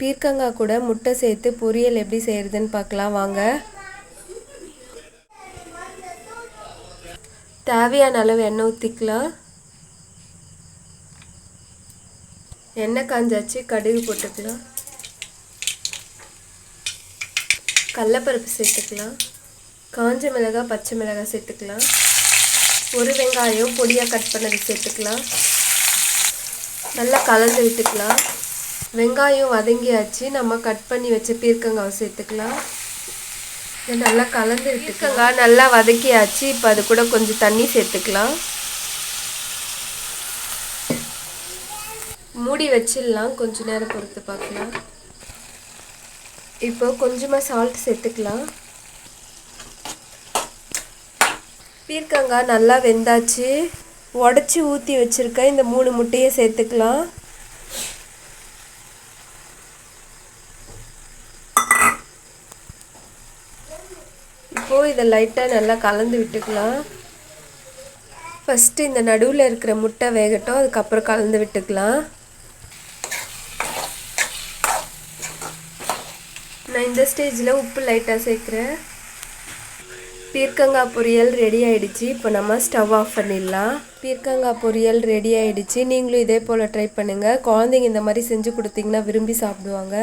பீர்க்கங்காய் கூட முட்டை சேர்த்து பொரியல் எப்படி செய்கிறதுன்னு பார்க்கலாம் வாங்க. தேவையான அளவு எண்ணெய் ஊற்றிக்கலாம். எண்ணெய் காஞ்சாச்சு, கடுகு போட்டுக்கலாம். கடலைப்பருப்பு சேர்த்துக்கலாம். காஞ்ச மிளகாய், பச்சை மிளகாய் சேர்த்துக்கலாம். ஒரு வெங்காயம் பொடியாக கட் பண்ணது சேர்த்துக்கலாம். நல்லா கலந்து விட்டுக்கலாம். வெங்காயம் வதங்கியாச்சு, நம்ம கட் பண்ணி வச்ச பீர்க்கங்காவை சேர்த்துக்கலாம். இதை நல்லா கலந்து விட்டுக்கலாம். நல்லா வதக்கியாச்சு, இப்போ அது கூட கொஞ்சம் தண்ணி சேர்த்துக்கலாம். மூடி வச்சிடலாம், கொஞ்ச நேரம் பொறுத்து பார்க்கலாம். இப்போ கொஞ்சமாக சால்ட் சேர்த்துக்கலாம். பீர்க்கங்காய் நல்லா வெந்தாச்சு, உடச்சி ஊற்றி வச்சுருக்க இந்த 3 முட்டையை சேர்த்துக்கலாம். இப்போது இதை லைட்டாக நல்லா கலந்து விட்டுக்கலாம். ஃபஸ்ட்டு இந்த நடுவில் இருக்கிற முட்டை வேகட்டும், அதுக்கப்புறம் கலந்து விட்டுக்கலாம். நான் இந்த ஸ்டேஜில் உப்பு லைட்டாக சேர்க்குறேன். பீர்க்கங்காய் பொரியல் ரெடி ஆகிடுச்சு. இப்போ நம்ம ஸ்டவ் ஆஃப் பண்ணிடலாம். பீர்க்கங்காய் பொரியல் ரெடி ஆகிடுச்சு. நீங்களும் இதே போல் ட்ரை பண்ணுங்கள். குழந்தைங்க இந்த மாதிரி செஞ்சு கொடுத்தீங்கன்னா விரும்பி சாப்பிடுவாங்க.